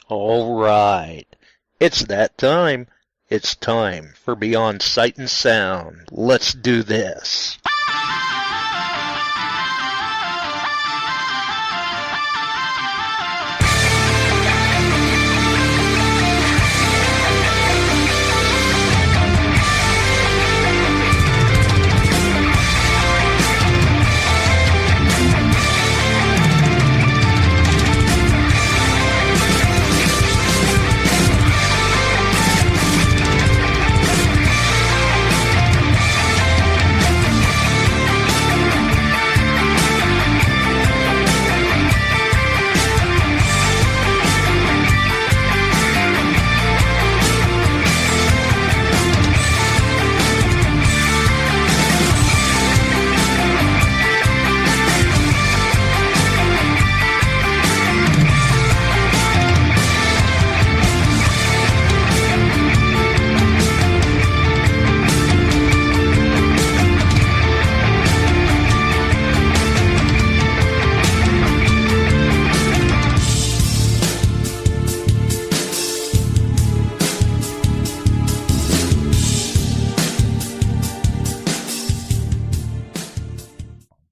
All right. It's that time. It's time for Beyond Sight and Sound. Let's do this.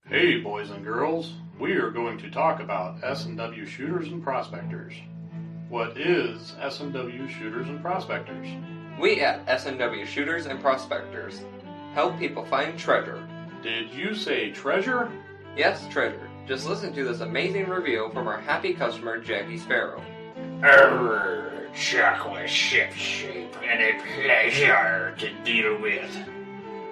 Hey boys and girls, we are going to talk about S&W shooters and prospectors. What is S&W shooters and prospectors? We at S&W Shooters and Prospectors help people find treasure. Did you say treasure? Yes, treasure. Just listen to this amazing review from our happy customer, Jackie Sparrow. Chocolate ship-shape and a pleasure to deal with.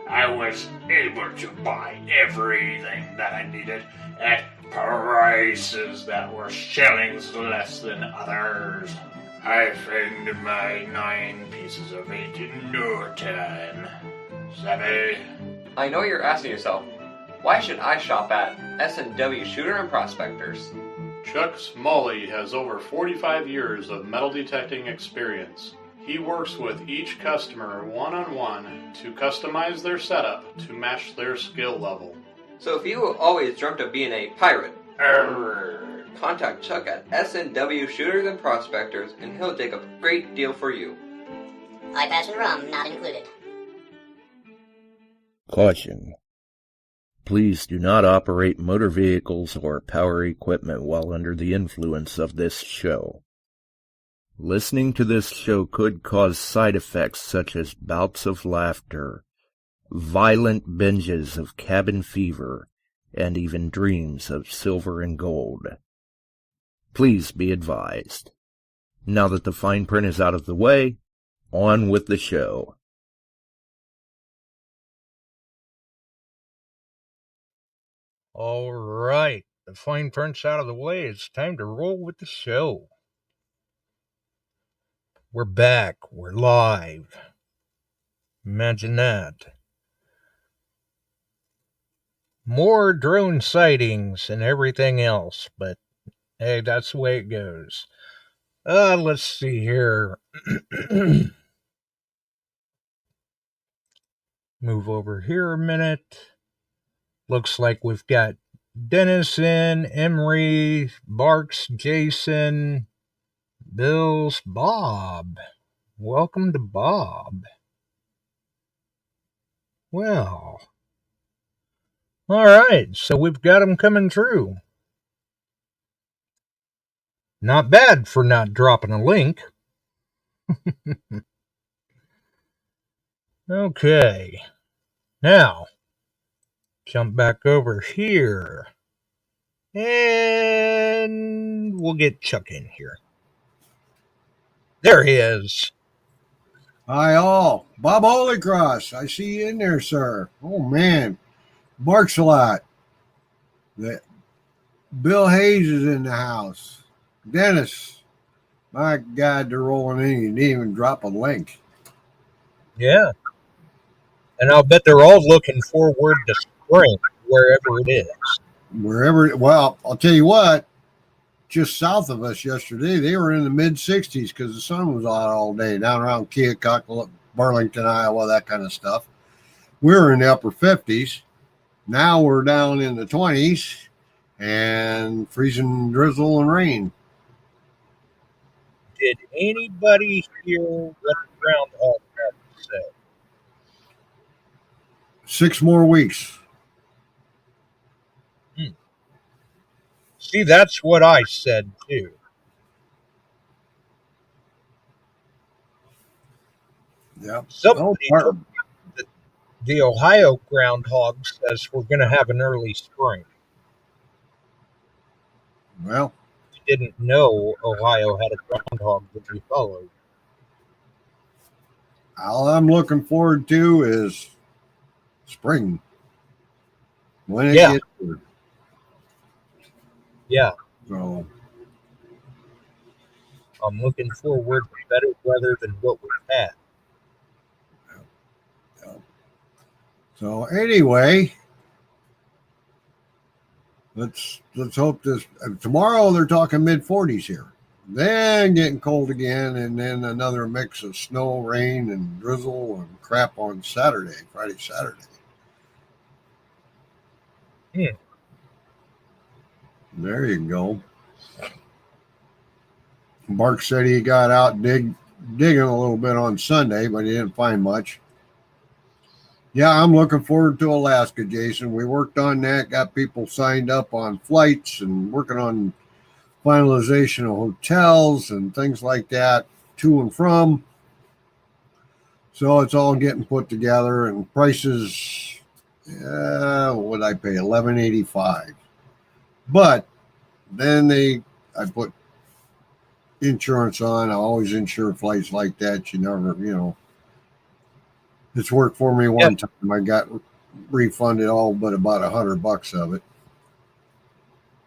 I was able to buy everything that I needed at prices that were shillings less than others. I found my 9 pieces of 8 in no time. Savvy? I know you're asking yourself, why should I shop at S&W Shooter and Prospectors? Chuck Smalley has over 45 years of metal detecting experience. He works with each customer one-on-one to customize their setup to match their skill level. So if you always dreamt of being a pirate, contact Chuck at S&W Shooters and Prospectors and he'll dig up a great deal for you. iPads and rum not included. Caution. Please do not operate motor vehicles or power equipment while under the influence of this show. Listening to this show could cause side effects such as bouts of laughter, violent binges of cabin fever, and even dreams of silver and gold. Please be advised. Now that the fine print is out of the way, on with the show. All right, the fine print's out of the way. It's time to roll with the show. We're back. We're live. Imagine that. More drone sightings and everything else, but hey, that's the way it goes. Let's see here. Move over here a minute. Looks like we've got Dennison, Emery, Barks, Jason, Bills, Bob. Welcome to Bob. Well, all right, so we've got them coming through. Not bad for not dropping a link. Okay, now jump back over here, and we'll get Chuck in here. There he is. Hi all. Bob Holycross, I see you in there, sir. Oh man, barks a lot. Bill Hayes is in the house. Dennis, my God, they're rolling in. You didn't even drop a link. Yeah. And I'll bet they're all looking forward to spring, wherever it is. Well, I'll tell you what, just south of us yesterday, they were in the mid-60s because the sun was out all day, down around Keokuk, Burlington, Iowa, that kind of stuff. We were in the upper 50s. Now we're down in the 20s and freezing drizzle and rain. Did anybody hear what the groundhog said? 6 more weeks. See, that's what I said too. Yep. Somebody told me that the Ohio groundhog says we're going to have an early spring. Well, We didn't know Ohio had a groundhog that we followed. all I'm looking forward to is spring. When it gets here. Yeah. So I'm looking forward to better weather than what we've had. So anyway, let's hope this. Tomorrow they're talking mid-40s here. Then getting cold again, and then another mix of snow, rain, and drizzle and crap on Saturday, Friday, Saturday. There you go. Mark said he got out digging a little bit on Sunday, but he didn't find much. Yeah, I'm looking forward to Alaska, Jason. We worked on that, got people signed up on flights and working on finalization of hotels and things like that to and from. So it's all getting put together, and prices, what would I pay? $11.85. But then I put insurance on. I always insure flights like that. You never, it's worked for me one time. I got refunded all but about $100 of it.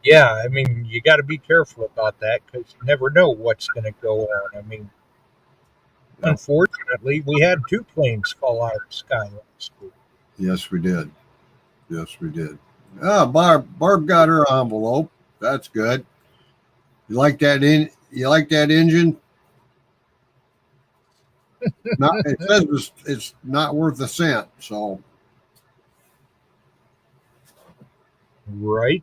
Yeah, I mean, you got to be careful about that because you never know what's going to go on. I mean, unfortunately, we had 2 planes fall out of the sky last week. Yes, we did. Barb got her envelope. That's good. You like that engine? It says it's not worth a cent. So, right.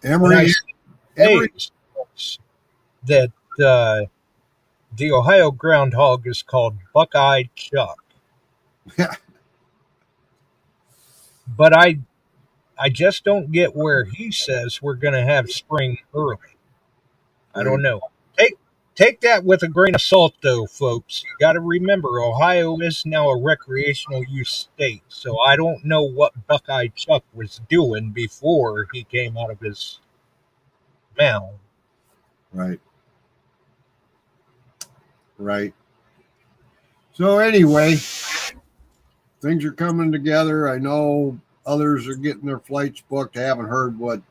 Emory that the Ohio groundhog is called Buckeye Chuck. But I just don't get where he says we're going to have spring early. I don't know. Take that with a grain of salt, though, folks. You got to remember, Ohio is now a recreational use state, so I don't know what Buckeye Chuck was doing before he came out of his mouth. Right. So anyway, things are coming together. I know others are getting their flights booked. I haven't heard what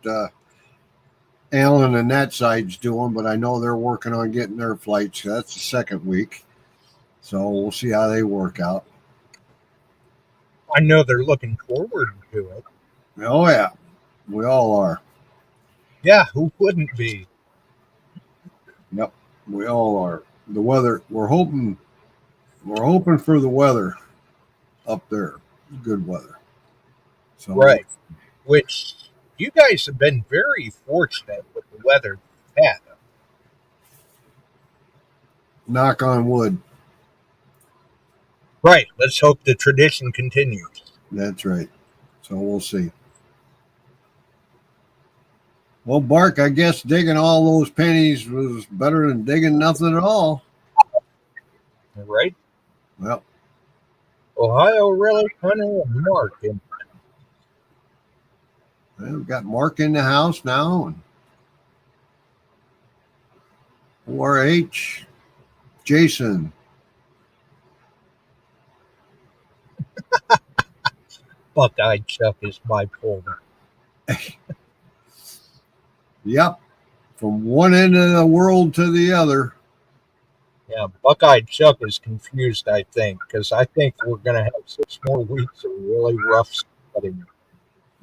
Alan and that side's doing, but I know they're working on getting their flights. That's the second week. So we'll see how they work out. I know they're looking forward to it. Oh, yeah. We all are. Yeah, who wouldn't be? Yep, we all are. The weather, we're hoping for the weather up there. Good weather. So, right. Which you guys have been very fortunate with the weather you've had. Knock on wood. Right. Let's hope the tradition continues. That's right. So we'll see. Well, Bark, I guess digging all those pennies was better than digging nothing at all. Right? Well, Ohio really kind of Mark. We've got Mark in the house now. And 4H, Jason. Buckeye Chuck is bipolar. Yep. From one end of the world to the other. Yeah, Buckeye Chuck is confused, I think, because I think we're going to have 6 more weeks of really rough sledding.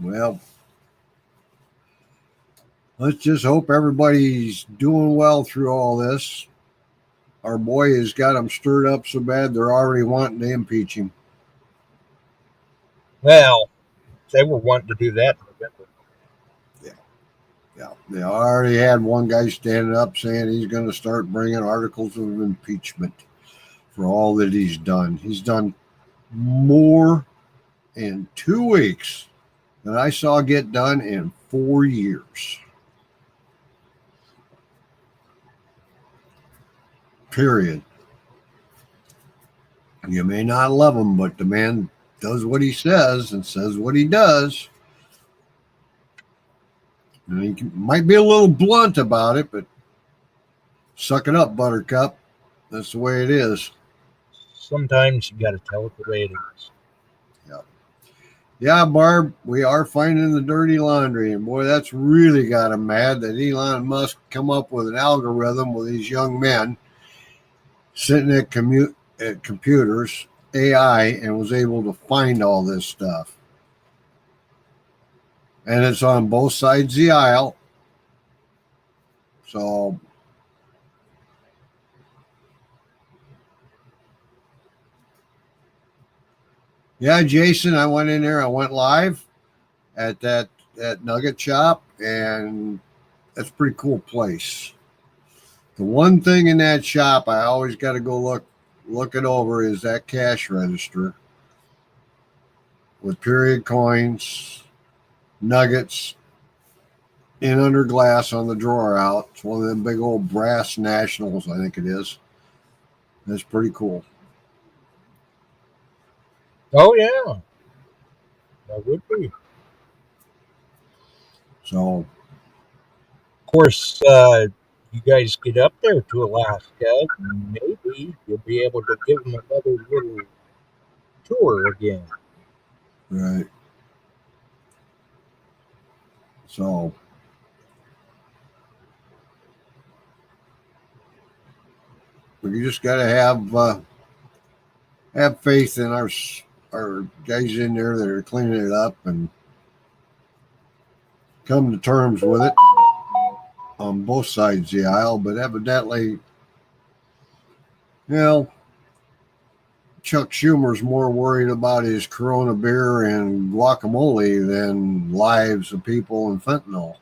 Well, let's just hope everybody's doing well through all this. Our boy has got them stirred up so bad they're already wanting to impeach him. Well, they were wanting to do that in November. Yeah. Yeah, they already had one guy standing up saying he's going to start bringing articles of impeachment for all that he's done. He's done more in 2 weeks than I saw get done in 4 years. Period. You may not love him, but the man does what he says and says what he does. And he might be a little blunt about it, but suck it up, Buttercup. That's the way it is. Sometimes you got to tell it the way it is. Yeah, Barb, we are finding the dirty laundry. And boy, that's really got him mad that Elon Musk come up with an algorithm with these young men sitting at computers, AI, and was able to find all this stuff. And it's on both sides of the aisle. So, yeah, Jason, I went in there. I went live at that nugget shop, and that's a pretty cool place. The one thing in that shop I always got to go look it over is that cash register with period coins, nuggets, in under glass on the drawer out. It's one of them big old brass nationals, I think it is. That's pretty cool. Oh, yeah. That would be. So, of course, you guys get up there to Alaska, maybe you'll be able to give them another little tour again. right. So, we just got to have faith in our guys in there that are cleaning it up and come to terms with it on both sides of the aisle. But evidently, Chuck Schumer's more worried about his Corona beer and guacamole than lives of people and fentanyl.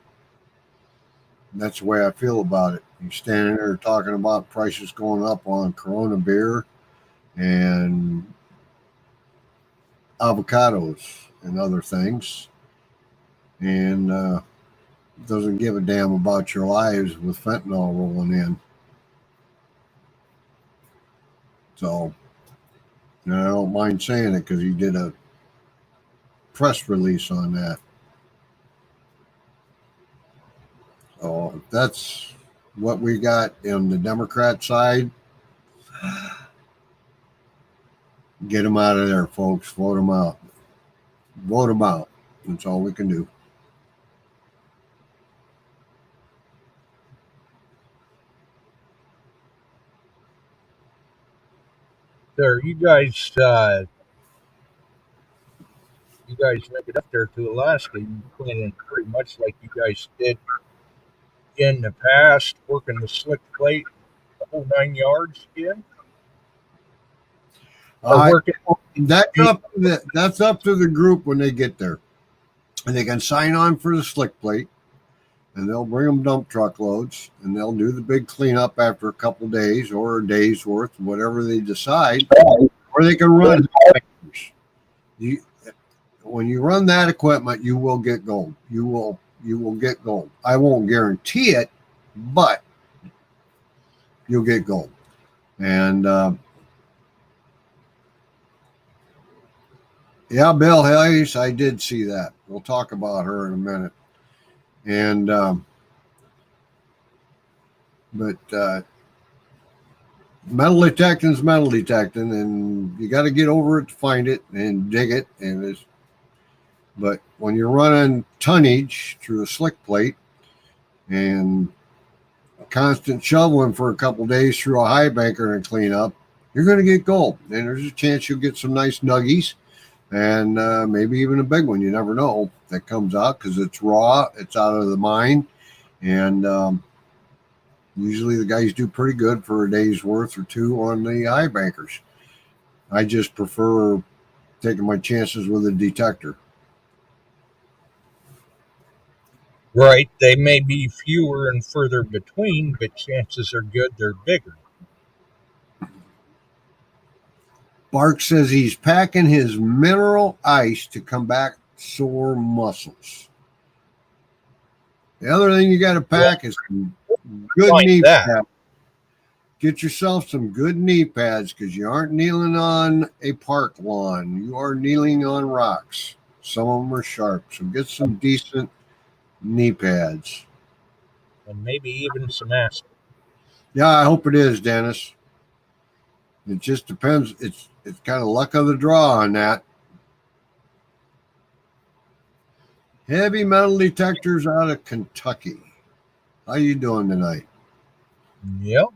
And that's the way I feel about it. He's standing there talking about prices going up on Corona beer and avocados and other things, and doesn't give a damn about your lives with fentanyl rolling in. So, and I don't mind saying it because he did a press release on that. So if that's what we got on the Democrat side, get them out of there, folks. Vote them out. Vote them out. That's all we can do. There, you guys make it up there to Alaska. You planning pretty much like you guys did in the past, working the slick plate, the whole 9 yards again. Working. That's up to the group when they get there, and they can sign on for the slick plate, and they'll bring them dump truckloads, and they'll do the big cleanup after a couple days or a day's worth, whatever they decide, or they can run. When you run that equipment, you will get gold. You will get gold. I won't guarantee it, but you'll get gold. And yeah, Bill Hayes, I did see that. We'll talk about her in a minute. And but metal detecting's metal detecting, and you got to get over it to find it and dig it. But when you're running tonnage through a slick plate and constant shoveling for a couple days through a high banker and clean up, you're going to get gold. And there's a chance you'll get some nice nuggies and maybe even a big one. You never know that comes out because it's raw. It's out of the mine. And usually the guys do pretty good for a day's worth or two on the high bankers. I just prefer taking my chances with a detector. Right. They may be fewer and further between, but chances are good they're bigger. Bark says he's packing his mineral ice to combat sore muscles. The other thing you got to pack is some good Like knee that. pads. Get yourself some good knee pads because you aren't kneeling on a park lawn. You are kneeling on rocks. Some of them are sharp. So get some decent knee pads. And maybe even some acid. Yeah, I hope it is, Dennis. It just depends. It's kind of luck of the draw on that. Heavy metal detectors out of Kentucky. How you doing tonight? Yep.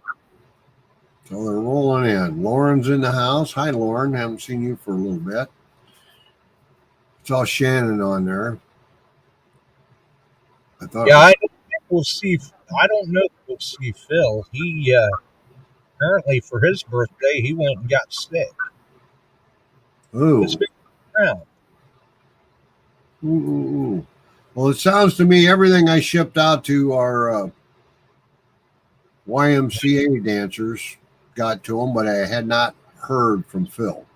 So they're rolling in. Lauren's in the house. Hi, Lauren. Haven't seen you for a little bit. It's all Shannon on there. I thought. Yeah, I don't think we'll see. I don't know if we'll see Phil. He apparently for his birthday he went and got sick. Ooh. It's been around. Ooh. Well, it sounds to me everything I shipped out to our YMCA dancers got to them, but I had not heard from Phil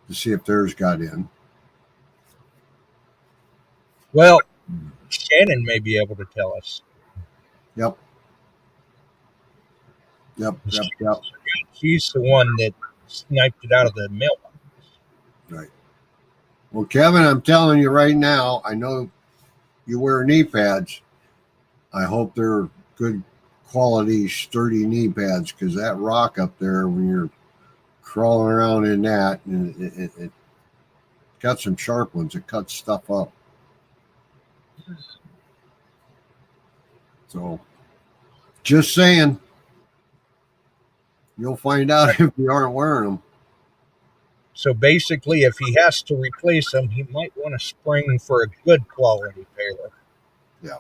to see if theirs got in. Well, Shannon may be able to tell us. Yep. She's the one that sniped it out of the mail. Right. Well, Kevin, I'm telling you right now, I know you wear knee pads. I hope they're good quality, sturdy knee pads because that rock up there, when you're crawling around in that, it got some sharp ones. It cuts stuff up. So, just saying, you'll find out if you aren't wearing them. So basically, if he has to replace them, he might want to spring for a good quality pair. Yeah.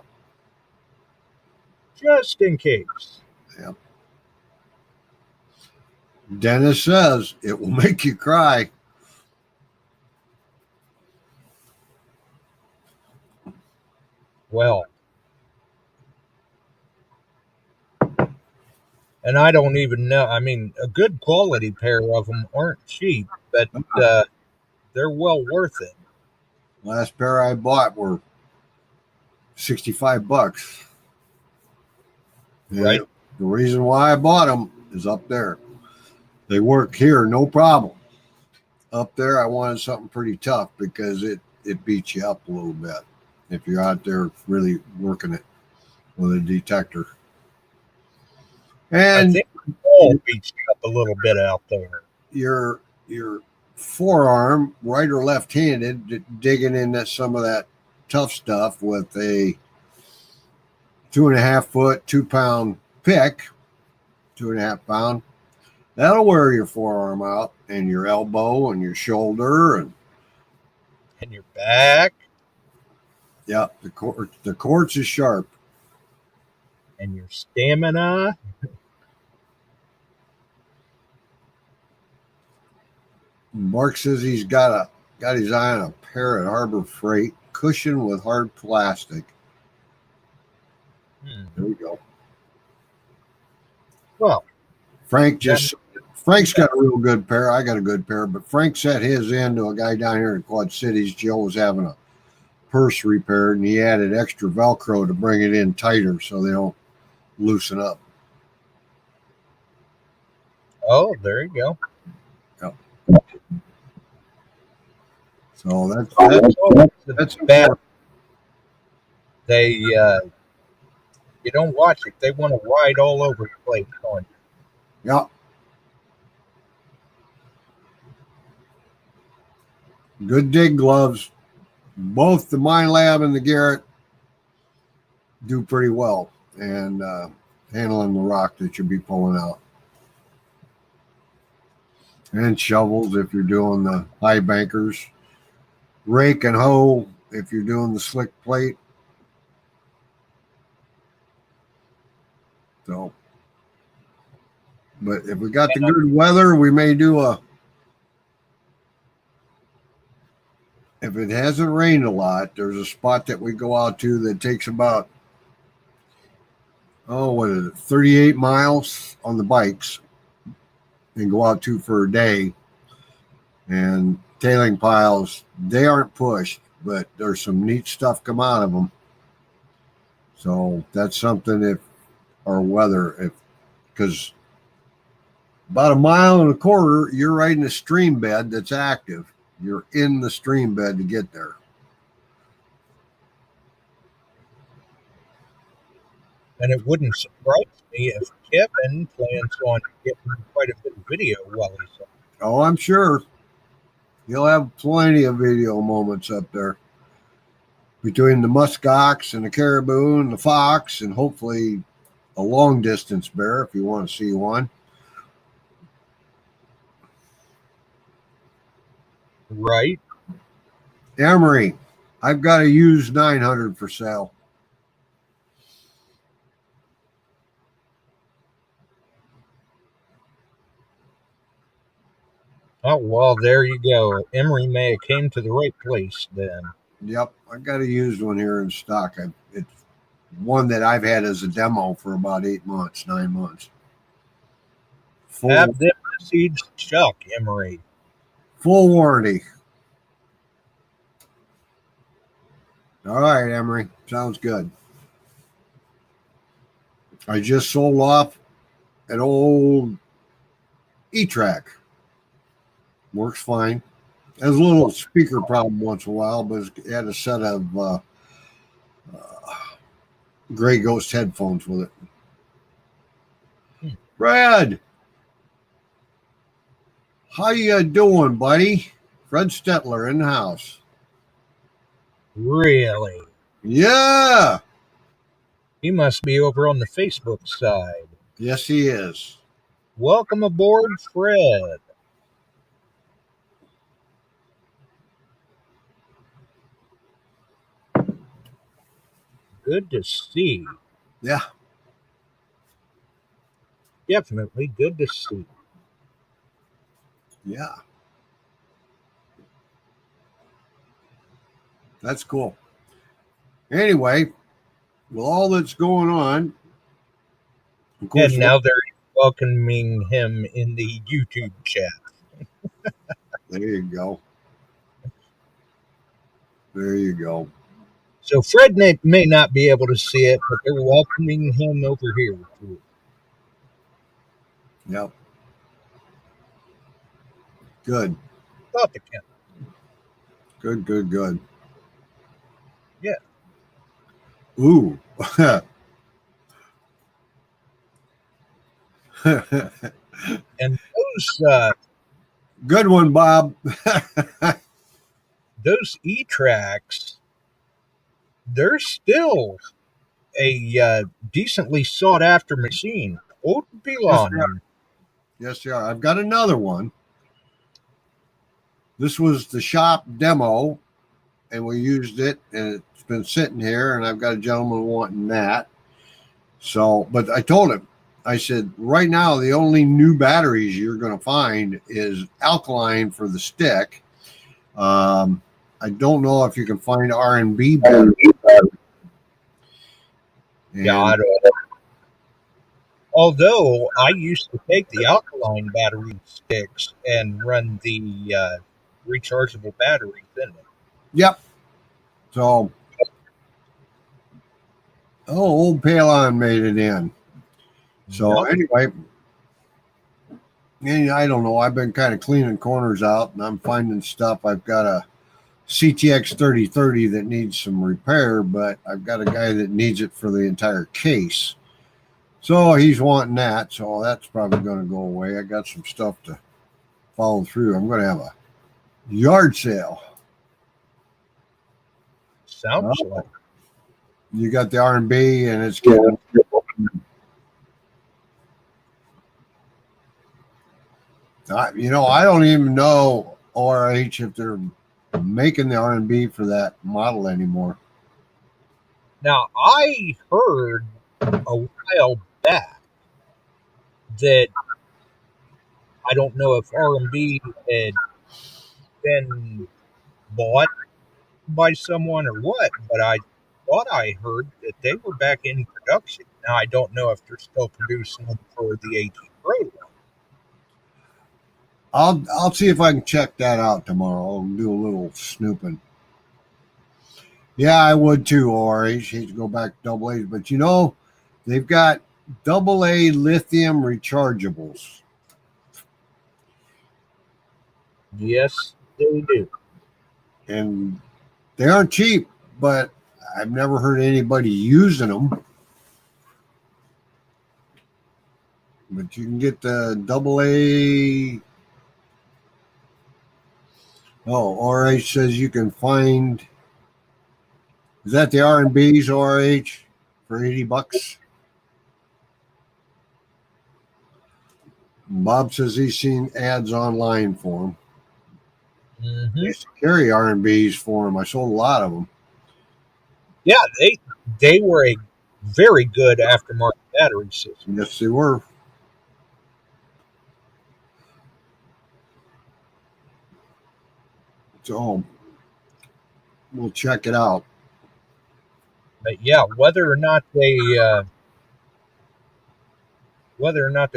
Just in case. Yeah. Dennis says it will make you cry. Well, and I don't even know. I mean, a good quality pair of them aren't cheap, but they're well worth it. Last pair I bought were $65. Right. The reason why I bought them is up there. They work here, no problem. Up there, I wanted something pretty tough because it beats you up a little bit if you're out there really working it with a detector. And I think all beats you up a little bit out there. Your forearm, right or left-handed, digging into some of that tough stuff with a 2.5 foot, 2 pound pick, 2.5 pound. That'll wear your forearm out and your elbow and your shoulder and your back. Yeah, the quartz is sharp. And your stamina. Mark says he's got his eye on a pair at Harbor Freight, cushion with hard plastic. There we go. Well, Frank's got a real good pair. I got a good pair, but Frank sent his in to a guy down here in Quad Cities. Joe was having a purse repaired, and he added extra Velcro to bring it in tighter so they don't loosen up. Oh, there you go. Yep. So that's bad. They you don't watch it. They want to ride all over the place on you. Yeah. Good dig gloves. Both the Mine Lab and the Garrett do pretty well and handling the rock that you'll be pulling out. And shovels if you're doing the high bankers. Rake and hoe if you're doing the slick plate. So, but if we got the good weather, we may do a if it hasn't rained a lot, there's a spot that we go out to that takes about, what is it, 38 miles on the bikes and go out to for a day. And tailing piles, they aren't pushed, but there's some neat stuff come out of them. So that's something because about 1.25 miles, you're right in a stream bed that's active. You're in the stream bed to get there. And it wouldn't surprise me if Kevin plans on getting quite a bit of video while he's up. Oh, I'm sure he'll have plenty of video moments up there between the muskox and the caribou and the fox, and hopefully a long distance bear if you want to see one. Right. Emery, I've got a used 900 for sale. Oh, well, there you go. Emery may have came to the right place then. Yep, I got a used one here in stock. It's one that I've had as a demo for about 9 months. Have them message Chuck, Emery. Full warranty. All right, Emery. Sounds good. I just sold off an old E-Track. Works fine. Has a little speaker problem once in a while, but it had a set of Gray Ghost headphones with it. Brad, how you doing, buddy? Fred Stetler in the house. Really? Yeah. He must be over on the Facebook side. Yes, he is. Welcome aboard, Fred. Good to see. Yeah. Definitely good to see. Yeah. That's cool. Anyway, with all that's going on, of course, And now they're welcoming him in the YouTube chat. there you go. There you go. So Fred may not be able to see it, but they're welcoming him over here too. Yep. Good. Thought they can. Good. Yeah. Ooh. And those good one, Bob. those E-Tracks, they're still a decently sought after machine. Old Pelon. Yes, they are. I've got another one. This was the shop demo, and we used it, and it's been sitting here, and I've got a gentleman wanting that. So, but I told him, I said, right now, the only new batteries you're going to find is alkaline for the stick. I don't know if you can find R&B batteries. Yeah, I don't know. Although I used to take the alkaline battery sticks and run the rechargeable batteries in it. Yep. So, old Palon made it in. So anyway, I don't know. I've been kind of cleaning corners out, and I'm finding stuff. I've got a CTX 3030 that needs some repair, but I've got a guy that needs it for the entire case. So he's wanting that. So that's probably going to go away. I got some stuff to follow through. I'm going to have a yard sale. Sounds like. You got the R&B, and it's getting. I don't even know ORH if they're making the R&B for that model anymore. Now, I heard a while back that I don't know if R&B had been bought by someone or what, but I thought I heard that they were back in production. Now, I don't know if they're still producing them for the AT Pro. I'll see if I can check that out tomorrow. I'll do a little snooping. Yeah, I would too, RH. Hate to go back to double A's, but they've got double A lithium rechargeables. Yes, they do. And they aren't cheap, but I've never heard anybody using them. But you can get the double A. Oh, RH says you can find. Is that the R&B's, RH, for $80? Bob says he's seen ads online for them. Mm-hmm. I used to carry R&B's for them. I sold a lot of them. Yeah, they were a very good aftermarket battery system. Yes, they were. So we'll check it out. But yeah, whether or not they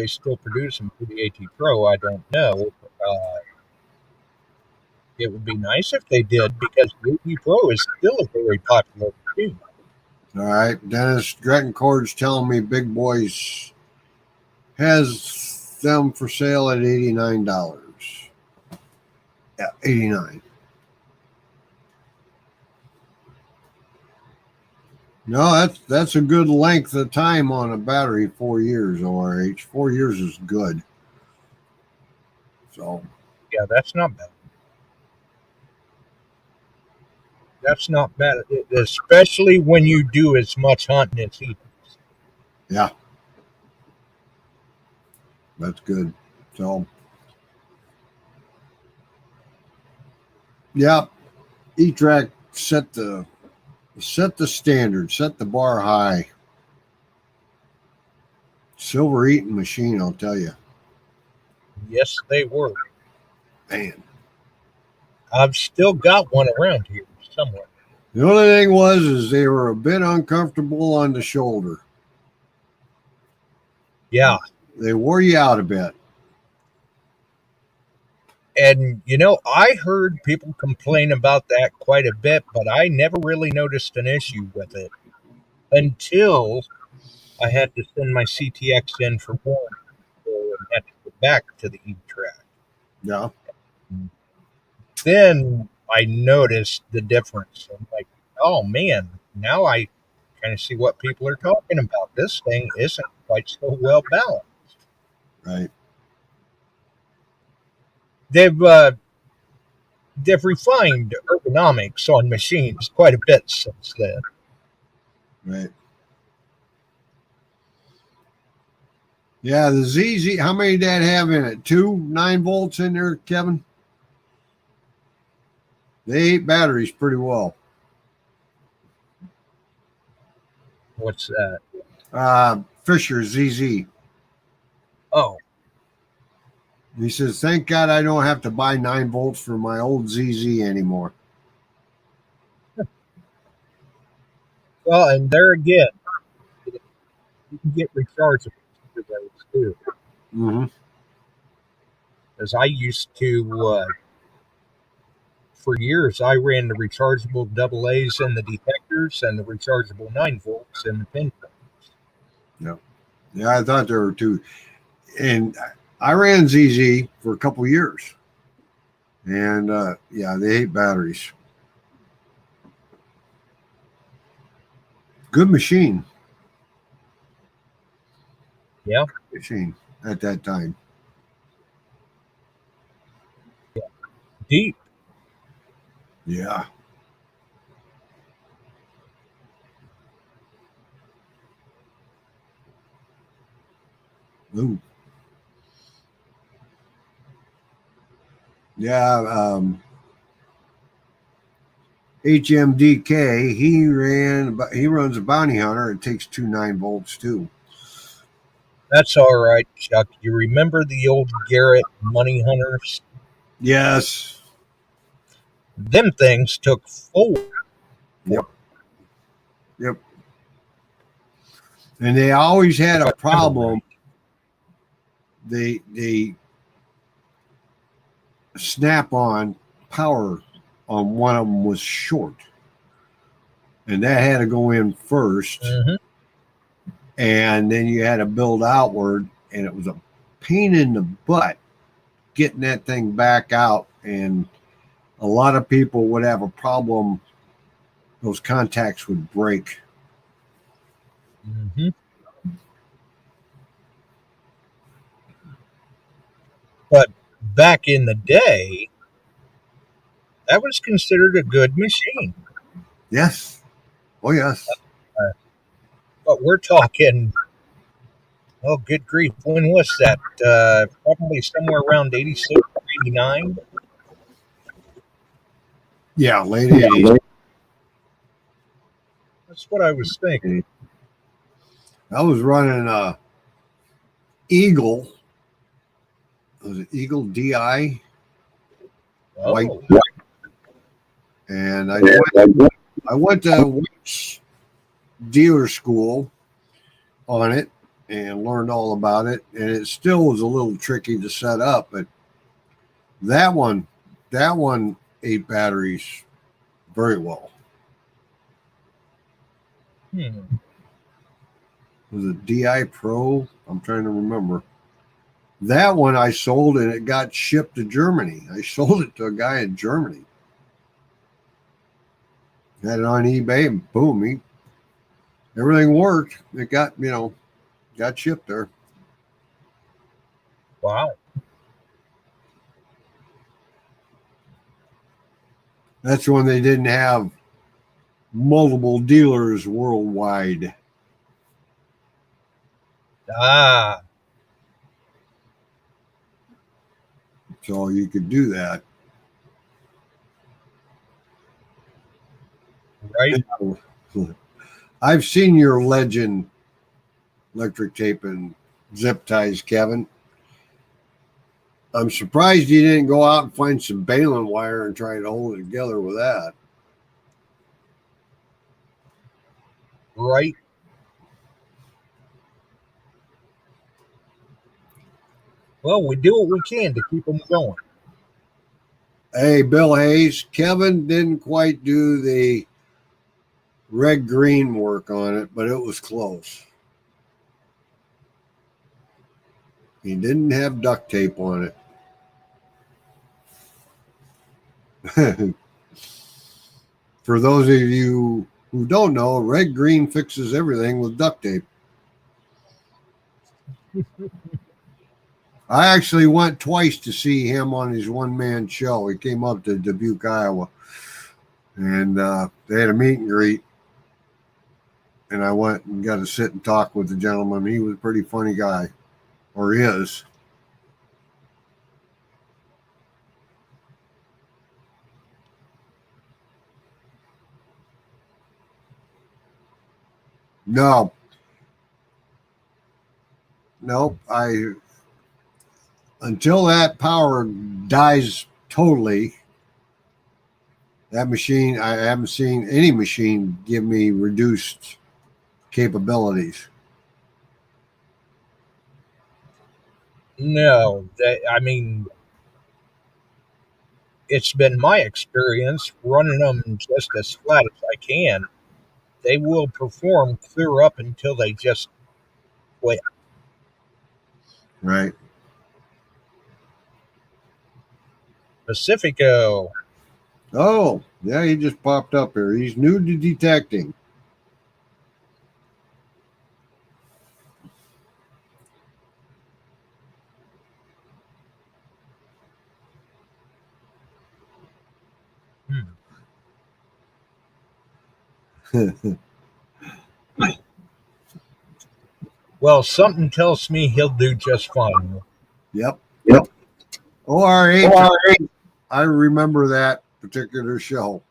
still produce them for the AT Pro, I don't know. It would be nice if they did, because the AT Pro is still a very popular machine. All right. Dennis Grettencord's telling me Big Boys has them for sale at $89. Yeah, $89. No, that's a good length of time on a battery, 4 years, RH. 4 years is good. So Yeah, that's not bad. That's not bad, especially when you do as much hunting as he does. yeah. That's good. So yeah, E-Track set the standard, set the bar high. Silver eating machine, I'll tell you. Yes, they were. Man. I've still got one around here somewhere. The only thing is they were a bit uncomfortable on the shoulder. Yeah. They wore you out a bit. And, I heard people complain about that quite a bit, but I never really noticed an issue with it until I had to send my CTX in for warranty and had to go back to the E-Track. Yeah. Then I noticed the difference. I'm like, oh man, now I kind of see what people are talking about. This thing isn't quite so well balanced. Right. They've refined ergonomics on machines quite a bit since then. Right. Yeah, the ZZ, how many did that have in it? 2 9-volts in there, Kevin? They ate batteries pretty well. What's that? Fisher ZZ. Oh. He says, thank God I don't have to buy 9 volts for my old ZZ anymore. Well, and there again, you can get rechargeable for those too. Mm-hmm. As I used to, for years, I ran the rechargeable AA's in the detectors and the rechargeable 9 volts in the pin codes. Yeah. Yeah, I thought there were 2. And I ran ZZ for a couple years. And, yeah, they ate batteries. Good machine. Yeah. Machine at that time. Yeah. Deep. Yeah. Ooh. Yeah. HMDK, he runs a bounty hunter. It takes 2 9-volts too. That's all right, Chuck. You remember the old Garrett money hunters? Yes. Them things took 4. Yep. Yep. And they always had a problem. The snap-on power on one of them was short, and that had to go in first, and then you had to build outward, and it was a pain in the butt getting that thing back out, and a lot of people would have a problem. Those contacts would break. But back in the day, that was considered a good machine. Yes. Oh, yes. But we're talking, oh, good grief, when was that? Probably somewhere around 86, 89? Yeah, late 80s. That's what I was thinking. I was running a Eagle. Was it Eagle DI? Oh. White. And I went to White's dealer school on it and learned all about it. And it still was a little tricky to set up, but that one 8 batteries very well. Was it DI Pro? I'm trying to remember. That one I sold and it got shipped to Germany. I sold it to a guy in Germany. Had it on eBay and boom, everything worked. It got, got shipped there. Wow. That's when they didn't have multiple dealers worldwide. Ah. So you could do that. Right. I've seen your legend electric tape and zip ties, Kevin. I'm surprised you didn't go out and find some baling wire and try to hold it together with that. Right. Well, we do what we can to keep them going. Hey, Bill Hayes, Kevin didn't quite do the red-green work on it, but it was close. He didn't have duct tape on it. For those of you who don't know, red-green fixes everything with duct tape. I actually went twice to see him on his one-man show. He came up to Dubuque, Iowa, and they had a meet and greet. And I went and got to sit and talk with the gentleman. He was a pretty funny guy, or is. No. Nope. Until that power dies totally, that machine, I haven't seen any machine give me reduced capabilities. No, it's been my experience running them just as flat as I can. They will perform clear up until they just quit. Right. Pacifico. Oh, yeah, he just popped up here. He's new to detecting. Well, something tells me he'll do just fine. Yep. ORH. I remember that particular show.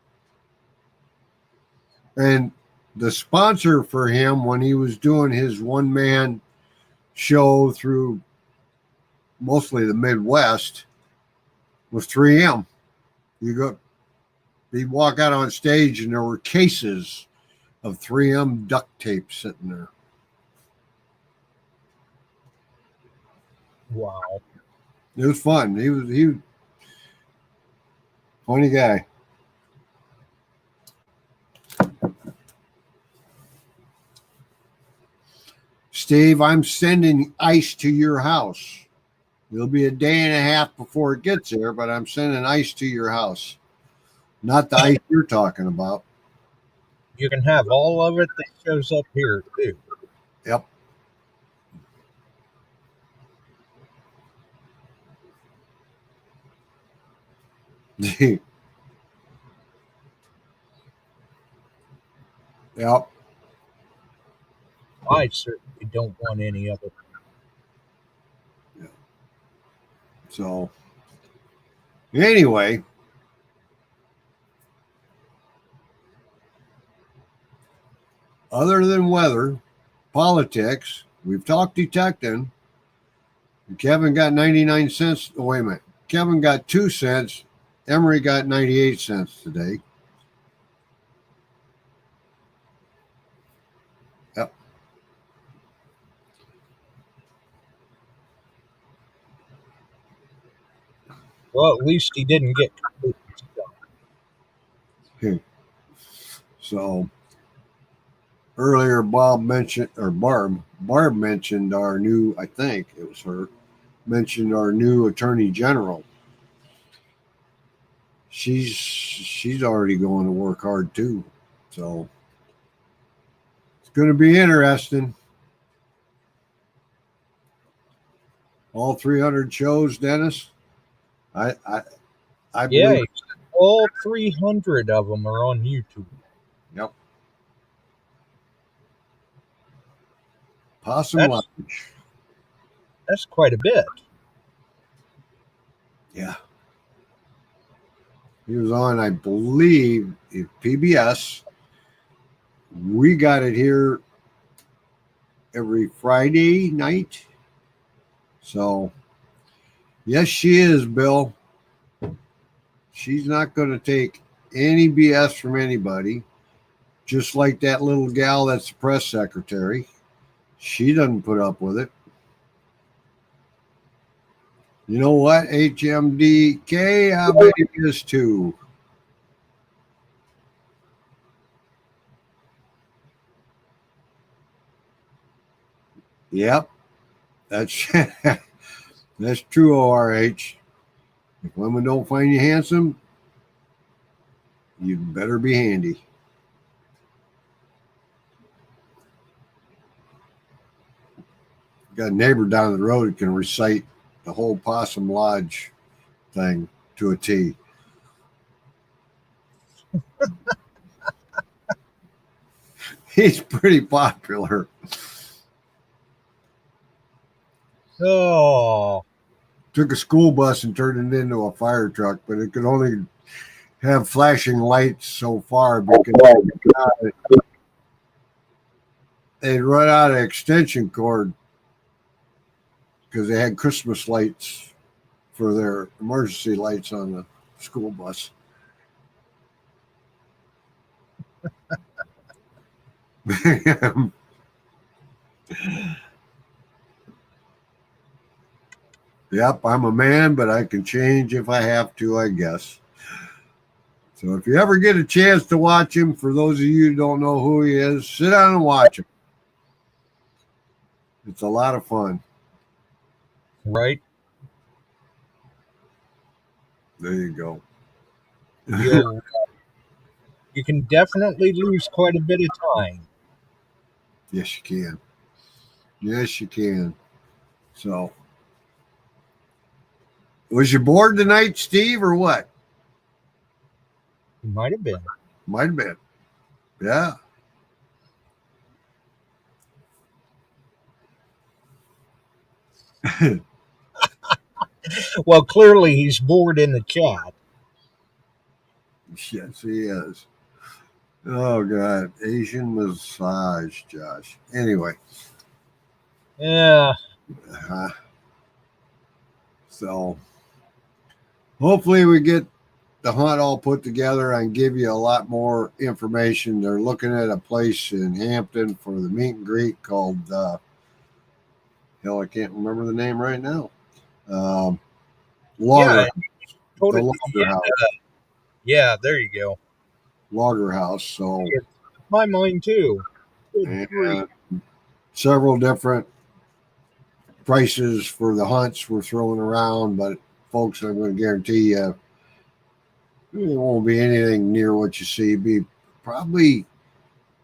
And the sponsor for him when he was doing his one-man show through mostly the Midwest was 3M. You he'd walk out on stage and there were cases of 3M duct tape sitting there. Wow. It was fun. He was funny guy. Steve, I'm sending ice to your house. It'll be a day and a half before it gets there, but I'm sending ice to your house. Not the ice you're talking about. You can have all of it that shows up here, too. Yep. Yep. I certainly don't want any of it. So, anyway, other than weather, politics, we've talked detecting. Kevin got 99 cents. Oh, wait a minute. Kevin got 2 cents. Emery got 98 cents today. Yep. Well, at least he didn't get completely stuck. So earlier Barb mentioned our new, I think it was her, mentioned our new attorney general. She's already going to work hard too. So it's going to be interesting. All 300 shows, Dennis. I Yeah, believe. all 300 of them are on YouTube. Yep. Possum Lodge. That's quite a bit. Yeah. He was on, I believe, PBS. We got it here every Friday night. So, yes, she is, Bill. She's not going to take any BS from anybody. Just like that little gal that's the press secretary. She doesn't put up with it. You know what? HMDK, I bet it is too. Yep. That's that's true, ORH. If women don't find you handsome, you better be handy. Got a neighbor down the road who can recite the whole Possum Lodge thing to a T. He's pretty popular. Oh, Took a school bus and turned it into a fire truck, but it could only have flashing lights so far because they'd run out of extension cord because they had Christmas lights for their emergency lights on the school bus. Yep, I'm a man, but I can change if I have to, I guess. So if you ever get a chance to watch him, for those of you who don't know who he is, sit down and watch him. It's a lot of fun. right. There you go. You can definitely lose quite a bit of time. Yes, you can. Yes, you can. So, was you bored tonight, Steve, or what? You might have been. Might have been. Yeah. Well, clearly he's bored in the chat. Yes, he is. Oh, God. Asian massage, Josh. Anyway. Yeah. So, hopefully we get the hunt all put together, I can give you a lot more information. They're looking at a place in Hampton for the meet and greet called, I can't remember the name right now. Logger, told the it Logger House. Yeah, there you go. Logger House. So, It's my mind too. Good and grief. several different prices for the hunts were thrown around, but folks, I'm going to guarantee you, it won't be anything near what you see. Be probably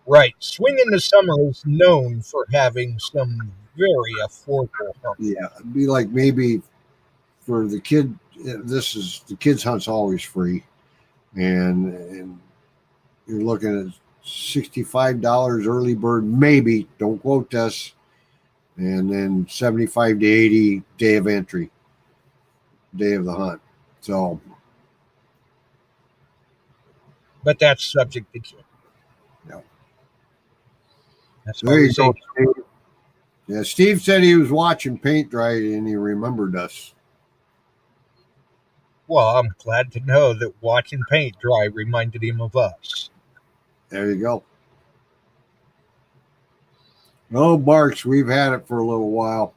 Right. Swing in the Summer is known for having some very affordable hunts. yeah, it'd be like maybe for the kid. The kids' hunt's always free, and you're looking at $65 early bird, maybe. Don't quote us. And then 75 to 80 day of entry, day of the hunt. So, But that's subject to change. yeah. That's There you go, Steve. Yeah, Steve said he was watching paint dry and he remembered us. Well, I'm glad to know that watching paint dry reminded him of us. There you go. No, Barks, we've had it for a little while.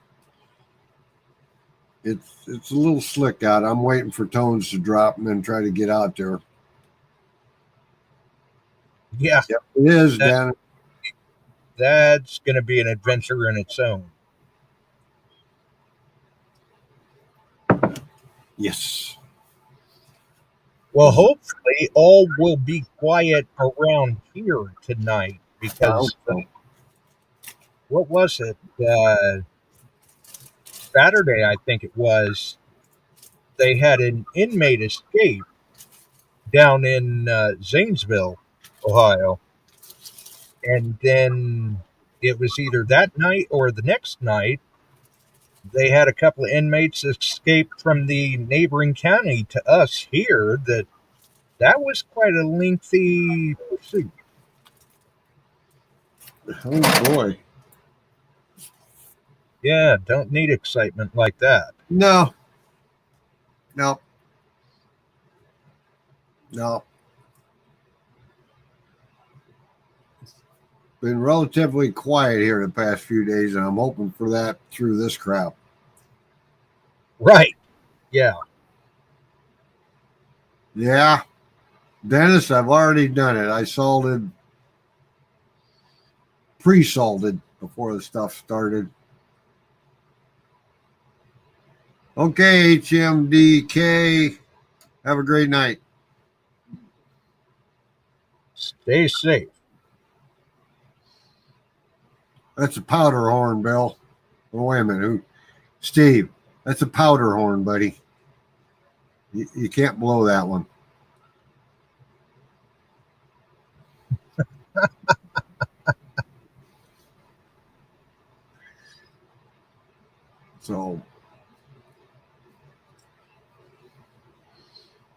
It's a little slick out. I'm waiting for tones to drop and then try to get out there. Yeah, Yep, it is, Dan. that's going to be an adventure in its own. Yes. Well, hopefully all will be quiet around here tonight because what was it? Saturday, I think it was. They had an inmate escape down in Zanesville, Ohio, and then it was either that night or the next night. They had a couple of inmates escape from the neighboring county to us here. That was quite a lengthy pursuit. Oh boy. Yeah, don't need excitement like that. No. Been relatively quiet here the past few days, and I'm hoping for that through this crap. Right. Yeah. Yeah. Dennis, I've already done it. I pre-salted before the stuff started. Okay, HMDK. Have a great night. Stay safe. That's a powder horn, Bill. Oh, wait a minute. Steve, that's a powder horn, buddy. You can't blow that one. So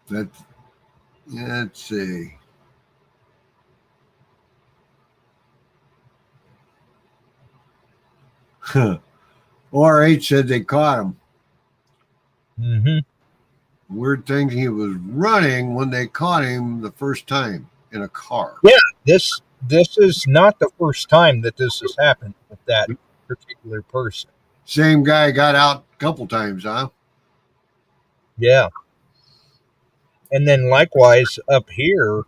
let's see. RH said they caught him. Mm-hmm. Weird thing, he was running when they caught him the first time in a car. Yeah, this is not the first time that this has happened with that particular person. Same guy got out a couple times, huh? Yeah. And then likewise up here,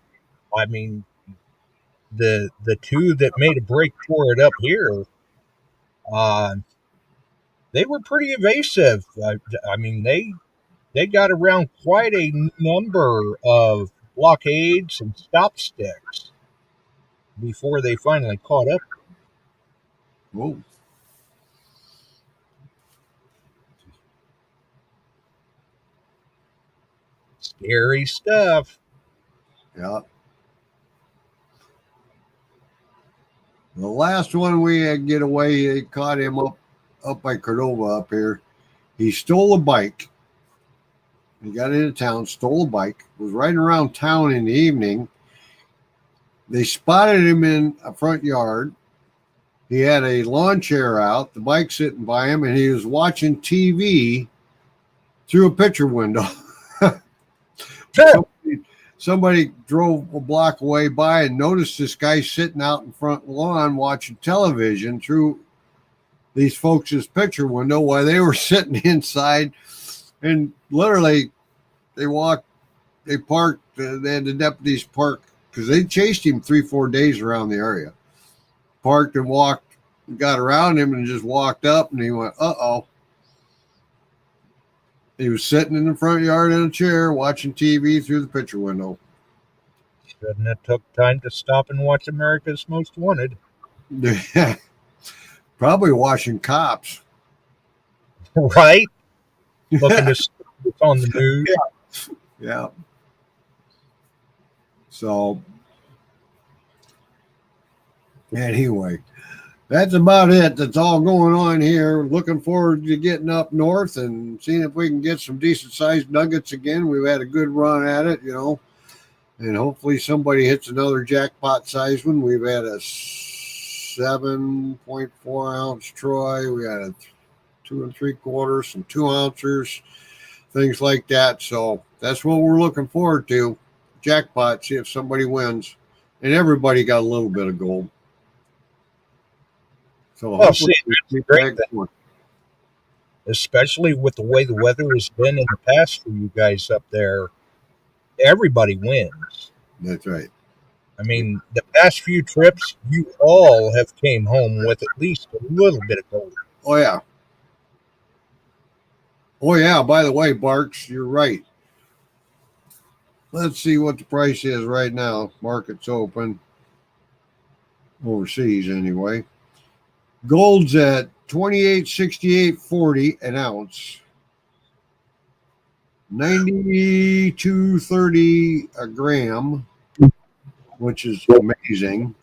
I mean, the two that made a break for it up here, they were pretty evasive. I mean, they got around quite a number of blockades and stop sticks before they finally caught up. Whoa. Scary stuff. Yeah. The last one we had get away, they caught him up by Cordova up here. He stole a bike. He got into town, stole a bike, was riding around town in the evening. They spotted him in a front yard. He had a lawn chair out, the bike sitting by him, and he was watching TV through a picture window. somebody drove a block away by and noticed this guy sitting out in front lawn watching television through these folks' picture window while they were sitting inside. And literally, they parked, they had the deputies park because they chased him 3-4 days around the area. Parked and walked, got around him and just walked up, and he went, uh-oh. He was sitting in the front yard in a chair watching TV through the picture window. Shouldn't have took time to stop and watch America's Most Wanted. Probably watching Cops. Right? Looking to see what's on the news. Yeah. So, anyway, that's about it. That's all going on here. Looking forward to getting up north and seeing if we can get some decent sized nuggets again. We've had a good run at it, and hopefully somebody hits another jackpot size one. We've had a 7.4 ounce Troy. We had a 2 3/4, some 2 ounces, things like that. So that's what we're looking forward to. Jackpot, see if somebody wins. And everybody got a little bit of gold. So See, that's great thing. Especially with the way the weather has been in the past for you guys up there, everybody wins. That's right. I mean, the past few trips, you all have came home with at least a little bit of gold. Oh, yeah. Oh, yeah. By the way, Barks, you're right. Let's see what the price is right now. Market's open. Overseas, anyway. Gold's at $28.68.40 an ounce. $92.30 a gram, which is amazing.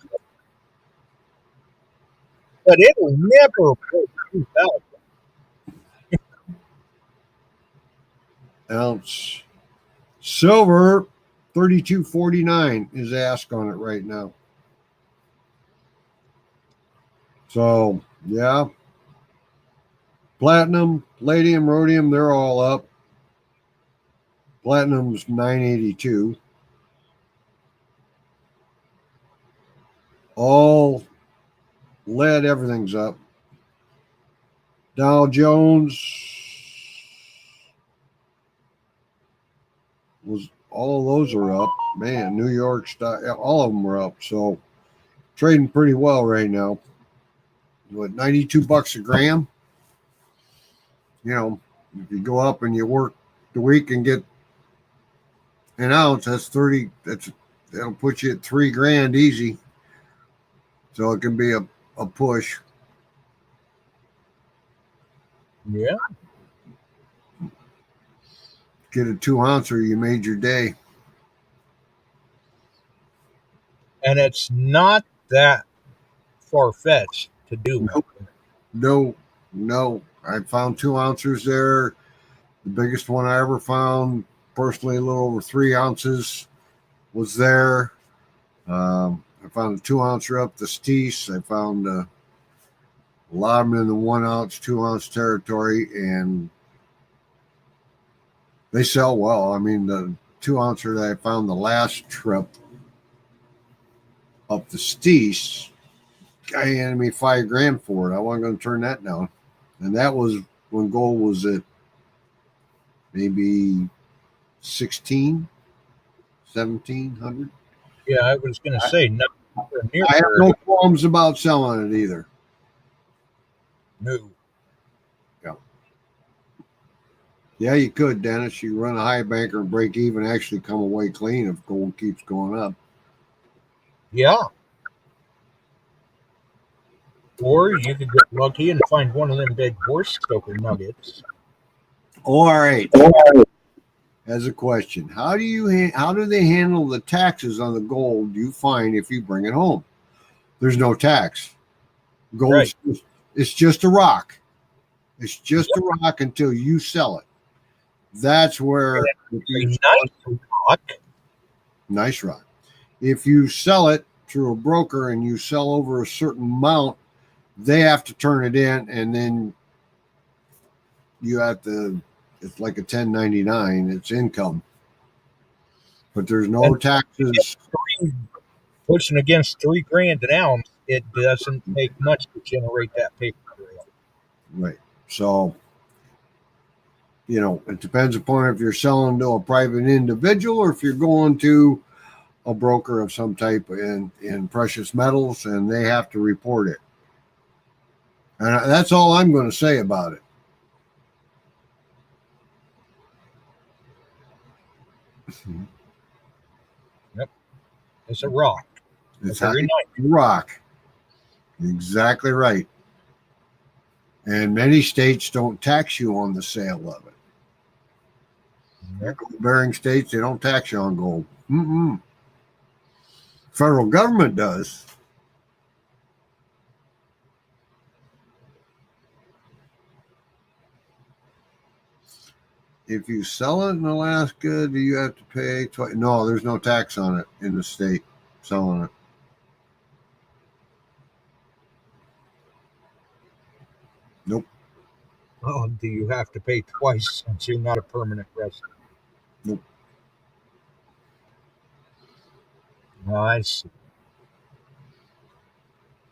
But it'll never break 2,000. Ounce. Silver, $32.49 is ask on it right now. So, yeah. Platinum, palladium, rhodium, they're all up. Platinum's $9.82. All lead, everything's up. Dow Jones all of those are up. Man, New York stock, all of them are up. So trading pretty well right now. What, $92 a gram? If you go up and you work the week and get an ounce, that's 30. That'll put you at $3,000 easy. So it can be a push. Yeah. Get a 2 ouncer, you made your day. And it's not that far-fetched to do. No. I found 2 ounces there. The biggest one I ever found, personally, a little over 3 ounces was there. I found a 2 ouncer up the Steese. I found a lot of them in the 1 ounce, 2 ounce territory, and they sell well. I mean, the 2 ouncer that I found the last trip up the Steese, guy handed me $5,000 for it. I wasn't going to turn that down. And that was when gold was at maybe 1,700. Yeah, I was going to say, not near. I have no qualms about selling it either. No. Yeah, you could, Dennis. You run a high banker and break even, actually come away clean if gold keeps going up. Yeah. Or you could get lucky and find one of them big horse stoker nuggets. All right. As a question, how do they handle the taxes on the gold you find if you bring it home? There's no tax. Gold, right. It's just a rock. It's just a rock until you sell it. That's where nice rock. If you sell it through a broker and you sell over a certain amount, they have to turn it in, and then you have to. It's like a 1099. It's income. but there's no And taxes. pushing against $3,000 an ounce, it doesn't take much to generate that paper trail. Right. So, it depends upon if you're selling to a private individual or if you're going to a broker of some type in precious metals, and they have to report it. And that's all I'm going to say about it. Yep. It's a rock. It's very nice rock. Exactly right. And many states don't tax you on the sale of it. Yep. Gold-bearing states, they don't tax you on gold. Federal government does. If you sell it in Alaska, do you have to pay twice? No, there's no tax on it in the state selling it. Nope. Oh, do you have to pay twice since you're not a permanent resident? Nope. Oh, I see.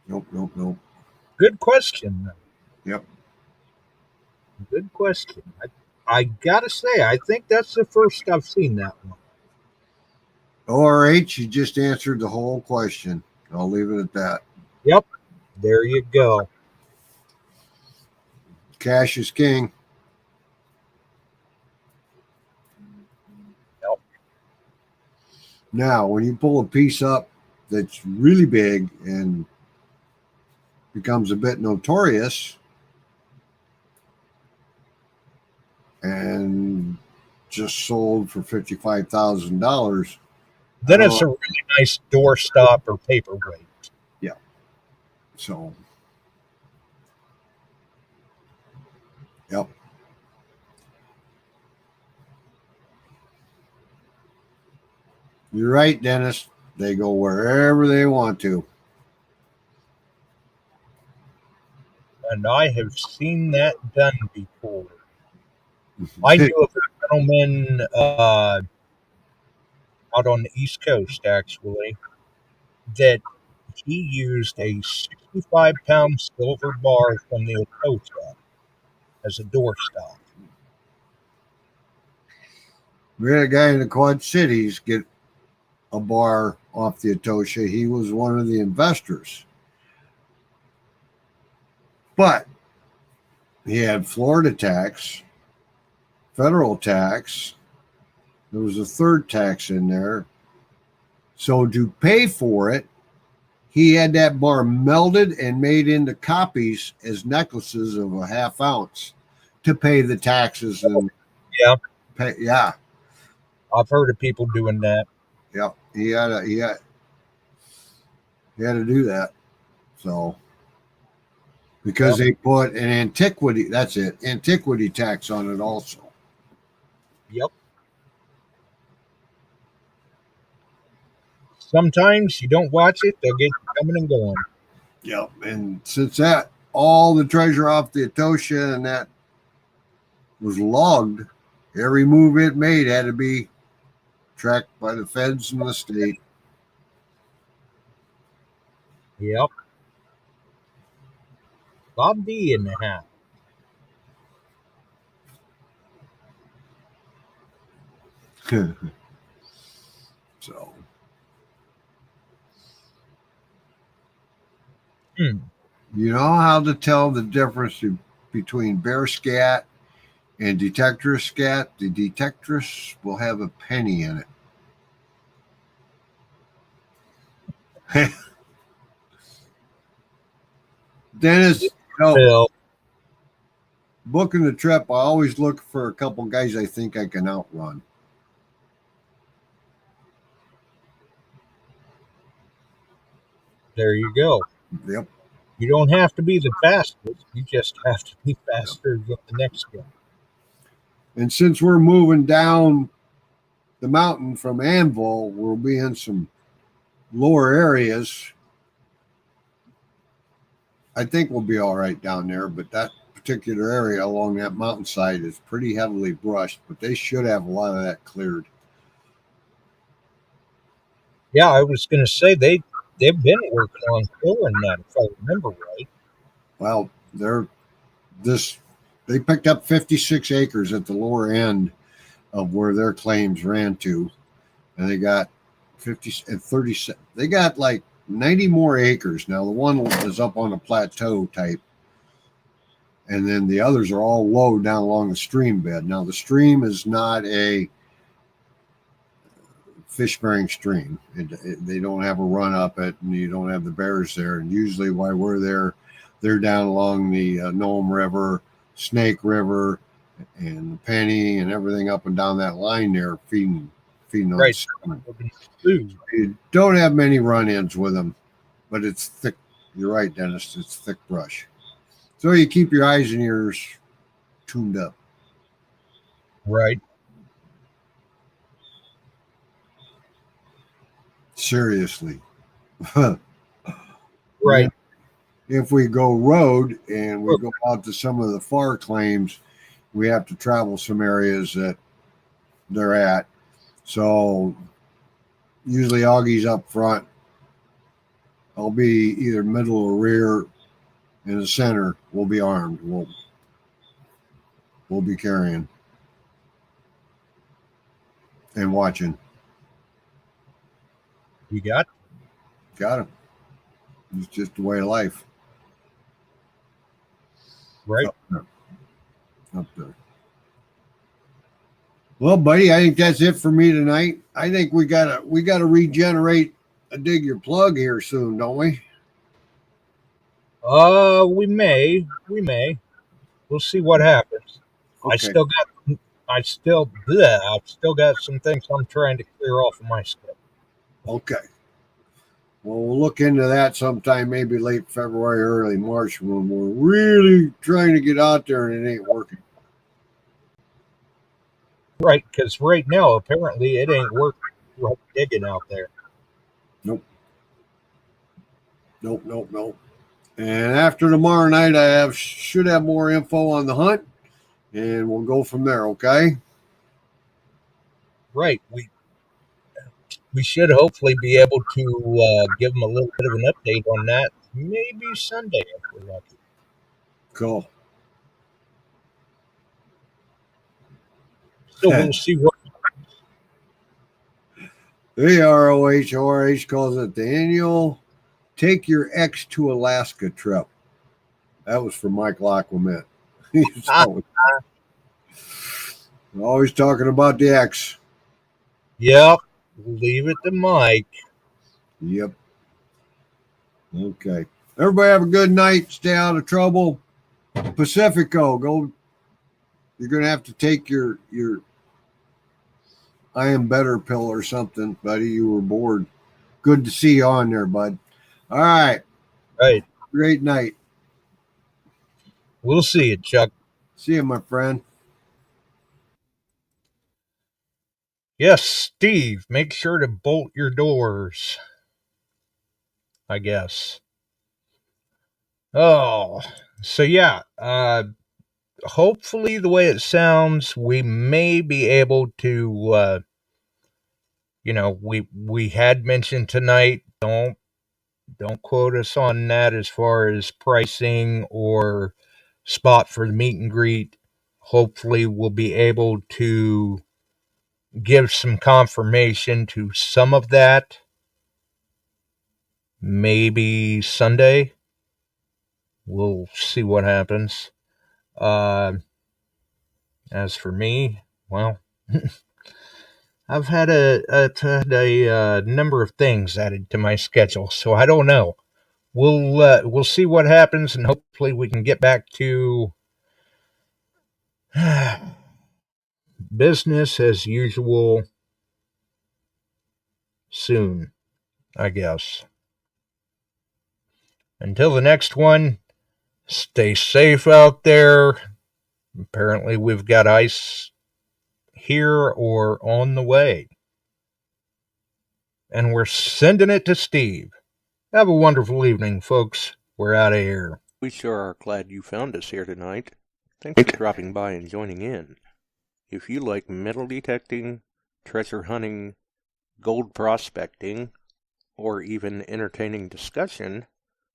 Nope. Good question, though. Yep. Good question. I gotta say, I think that's the first I've seen that one. ORH, you just answered the whole question. I'll leave it at that. Yep. There you go. Cash is king. Yep. Now, when you pull a piece up that's really big and becomes a bit notorious and just sold for $55,000, Then it's a really nice doorstop or paperweight. Yeah. So, yep. You're right, Dennis. They go wherever they want to. And I have seen that done before. I knew of a gentleman out on the East Coast, actually, that he used a 65-pound silver bar from the Atocha as a doorstop. We had a guy in the Quad Cities get a bar off the Atocha. He was one of the investors. But he had Florida tax, federal tax. There was a third tax in there. So to pay for it, he had that bar melted and made into copies as necklaces of a half ounce to pay the taxes. And Yeah. I've heard of people doing that. Yeah, he had to do that. So because they put an antiquity tax on it also. Yep. Sometimes you don't watch it, they'll get you coming and going. Yep. And since that, all the treasure off the Atocha and that was logged, every move it made had to be tracked by the feds in the state. Yep. Bob D in the hat. So. You know how to tell the difference between bear scat and detectorist scat? The detectorist will have a penny in it. Dennis, booking the trip, I always look for a couple guys I think I can outrun. There you go. Yep. You don't have to be the fastest. You just have to be faster than the next guy. And since we're moving down the mountain from Anvil, we'll be in some lower areas. I think we'll be all right down there, but that particular area along that mountainside is pretty heavily brushed, but they should have a lot of that cleared. Yeah, I was going to say they've been working on filling that, if I remember right. Well, they picked up 56 acres at the lower end of where their claims ran to, and they got 50 and 30. They got like 90 more acres now. The one is up on a plateau type, and then the others are all low down along the stream bed. Now the stream is not a fish-bearing stream. They don't have a run up it, and you don't have the bears there. And usually, while we're there, they're down along the Nome River, Snake River, and the Penny, and everything up and down that line there, feeding on Right. salmon. Food. You don't have many run-ins with them, but it's thick. You're right, Dennis. It's thick brush, so you keep your eyes and ears tuned up. Right. Seriously. Right. If we go road and we go out to some of the far claims, we have to travel some areas that they're at. So usually Augie's up front. I'll be either middle or rear. In the center, we'll be armed. We'll be carrying and watching. You got Got him. It's just the way of life. right. Up there. Well, buddy, I think that's it for me tonight. I think we gotta regenerate a dig your plug here soon, don't we? We may. We'll see what happens. Okay. I've still got some things I'm trying to clear off of my schedule. Okay. Well, we'll look into that sometime, maybe late February, early March, when we're really trying to get out there and it ain't working. Right, because right now apparently it ain't working like digging out there. Nope. And after tomorrow night, I should have more info on the hunt, and we'll go from there. Okay. Right, we should hopefully be able to give them a little bit of an update on that. Maybe Sunday if we're lucky. Cool. So we'll see what. The ROH calls it the annual Take Your Ex to Alaska trip. That was for Mike Lacquament. He's always talking about the ex. Yep, leave it to Mike. Yep. Okay. Everybody have a good night. Stay out of trouble. Pacifico, go. You're going to have to take your I am better pill or something, buddy. You were bored. Good to see you on there, bud. All right. Right. Great night. We'll see you, Chuck. See you, my friend. Yes, Steve, make sure to bolt your doors. I guess. Oh, so yeah, hopefully the way it sounds, we may be able to, we had mentioned tonight, don't quote us on that as far as pricing or spot for the meet and greet. Hopefully we'll be able to give some confirmation to some of that. Maybe Sunday. We'll see what happens. As for me, well, I've had a number of things added to my schedule, so I don't know. We'll see what happens, and hopefully we can get back to business as usual soon, I guess. Until the next one, stay safe out there. Apparently we've got ice here or on the way. And we're sending it to Steve. Have a wonderful evening, folks. We're out of here. We sure are glad you found us here tonight. Thanks for dropping by and joining in. If you like metal detecting, treasure hunting, gold prospecting, or even entertaining discussion,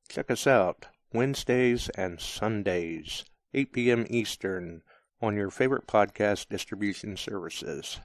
check us out Wednesdays and Sundays, 8 p.m. Eastern, on your favorite podcast distribution services.